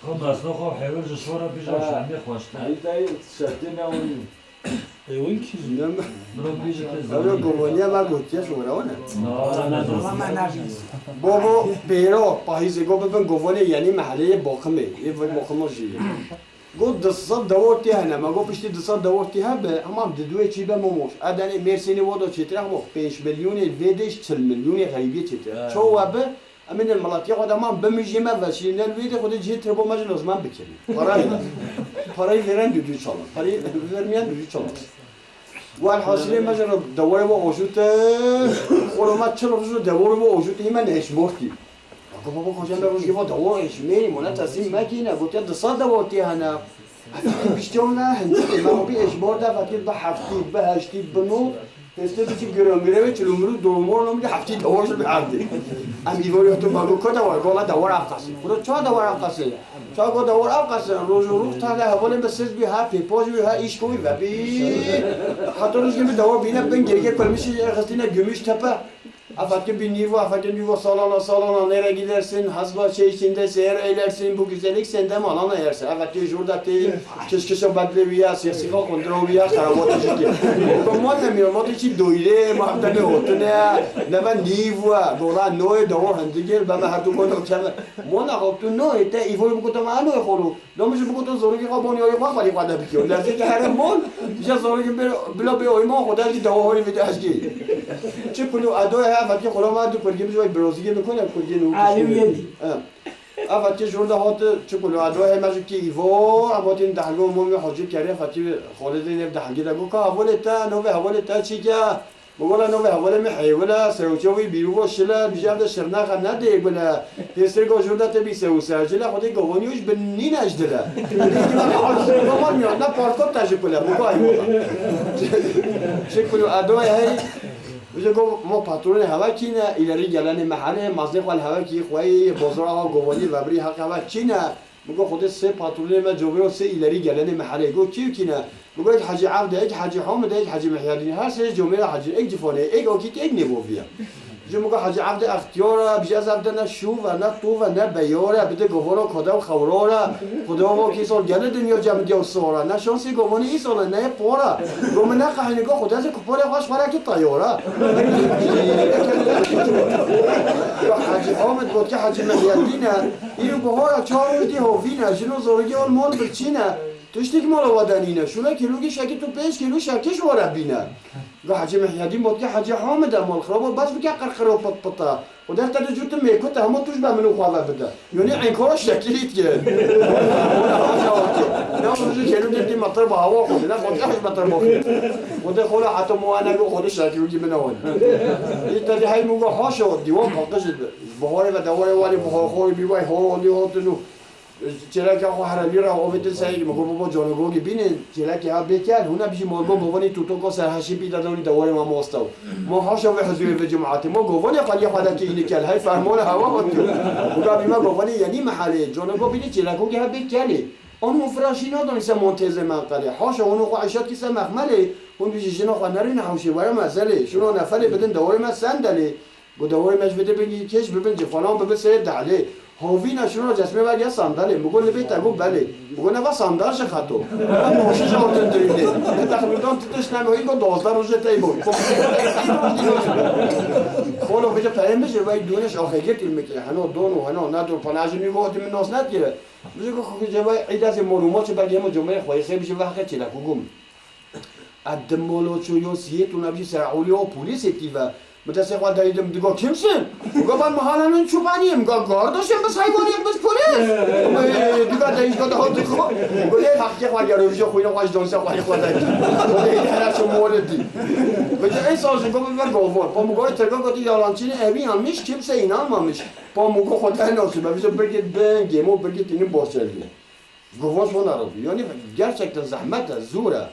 خب اصلا خب حیوان جسورا بیجا شنده خواسته ایتایی شتی نمونی حیوان کی؟ برو بیجا آره گوانی ما گوتیه شورانه. نه بابا بیرا پاییزه گو ببین گوانی یعنی محله باخمه یه وقت باخمه جیه. گو دستان داورتی هنه ما گو پشتی دستان داورتی هم به همام ددوی چی به مموش. ادنی مرسینی وادو چیتره هم 5 میلیون ویدش 40 میلیون غریبی چیتره. چه وابه امین الملاتي خود ما بمجيما وشي نلويد خود جيت ربو ماج لازم بكري پرای ورن دودی چاله پرای ورمیان دودی چاله والحاصل ماج دوره با وجود خورمات چلو روز دوره با وجود اینا نشمرتی اگه بابا کجا روز که با دوره اشمیری مونه تصمیم مکینه گفت ده صد دوارتی هنه بیشتر نه هنچه ما بی اشمار ده وقتی به هفتی به هشتی به نو هسته بیشتر گرانگیره و چلومرو دومور نمیده هفتی دوارش به هفتی امیوری تو باگو کجا دوار گلا دوار افقاسی برو چه دوار افقاسی چه گو دوار افقاسی روز و روز تا حواله بسیج بی ها پیپاج بی ها ایش کوی و بی حتی روز که دوار بینه بن گریه کلمیشی خستینه گمیش تپه افت که بینیو افت که نیو سالانه نره gidersin hasba şey içinde seher eylersin bu güzellik senden alana yersin افت که جوردتی کشکش بدلویا سیاسی کنترولیا خرابات جدی ما نمیام ما چی دویره ما هم هوتنه نه نیو دولا نوع دوار هندگیر به هر دو کنه چه ما نخوب تو نوع تا ایوری بگو تو ما نوع خورو نمیشه بگو تو زوری که قابونی های ما ولی قاعده بکیون لذت که هر مول میشه زوری که بلا به ما خدا کی دواری میده اشکی چه پلو ادای افت که خدا ما دو پرگی میشه برازیلی میکنه پرگی نو علی افت که جورده هات چه پلو ادای ماجی کی ایو افت این دهگو مومی حاجی کاری افت خالد این دهگی دگو که اول تا نو اول تا چی که بقول أنا بحاول محيولا سوتشوي بيروح شلا بيجاب الشرناخ نادي ولا يصير جودة تبي سوي سجلة خدي جوانيوش بنين أجدلا كمان ميونا باركو تاجبلا بقاي شكله أدوية هاي بيجو ما باترون هوا كينا إلى رجالنا محله مزيق والهوا كي خوي بازارها جواني وبري حق هوا كينا بقول خود سه پاترونه ما جوبرو سه ایلری گلن محله گو کیو کینا بقول حاجی عبد اج حاجی حامد اج حاجی محیدی هر سه جمعه حاجی اج جفانه اج اوکیت اج نبوفیا جو مگه حاجی عبد اختیار بیاز عبد نه شو و نه تو و نه بیاره بده گوارا کدا خورا خدا ما کی سال گله دنیا جمع دیو سورا نه شانسی گوانی ای سال نه پورا گم نه قهنگا خدا از کپاره واش فرا کی طیاره حاجی حامد بود که حاجی محیدی نه اینو بهار چهار دی هوینا شنو زورگی اول مال برچینه تشتیک مال ودانینه شونا کیلوگی شکی تو 5 کیلو شکش وره بینه و حاجی محیدی بود که حاجی حامد مال خراب بس بگه قرقرو پطا و در تا جوت میکوت همه توش به منو خواه بده یعنی این کار شکلیت کرد نه روزی کیلو دیدی مطر با هوا خود نه خودش مطر با خود خود حتی موانع رو خودش شکلی بنوان این تا های موقع هاشو دیوان پاکش بهاره و دواره ولی بهار خوری بیوای هولی هاتونو چرا که خو هر لیرا اومد سعی میگه بابا جانگوگی ببینید چرا که ها بکر هونا بیش مالبون بابانی تو کو سرهشی بیدا دونی دواره ما ماستو ما هاشو به حضور به جماعت ما گوانی قالی خدا که اینی کل های فرمان هوا بود بگا ما گوانی یعنی محله جانگو ببینید چرا که ها بکلی اون فراشی ندونی سه منتظر منقلی هاشو اونو قعشات کی سه مخمله اون بیش جنا خو نرین هوشی وره مسئله شنو نفر بدن دواره ما صندلی گو دواره مش بده بگی کش ببین جفلان ببین سه دعله هاوی نشون جسمه ولی صندلی میگه بیت اگه بله میگه نه صندل شه خطو من ماشین جواب دادیده تقریبا تیتش نمیگه که 12 روز تایی بود خودو بده پیام بشه وای دونش آخرگی تیم میکنه هنو دون و هنو ندور پناهجو میگه من ناس نگیره میگه که جوای عید از معلومات چه بگیم جمعه خویسه بشه وقت چیلا کوگم ادمولو چو یوسیه تو نبی سرعولی و پلیس تیوا متأسف خواهد داریدم دیگه کیمسن؟ میگه من محالانون چوبانیم میگه گارداشم بس حیوانیم بس پلیس دیگه داریش که دهات دیگه میگه حقیقت خواهد گرویجا خوینه خواهد دانسه خواهد خواهد میگه این هرچه موردی میگه این سازی که من گاور پا میگه ترگاه گفتی یالانچین اوی هم میش کیمسه این هم میش پا میگه خود ناسیبه بیشتر بگید بنگیم و بگید اینی باشلیه گواش من نرابی یعنی gerçekten zahmet زوره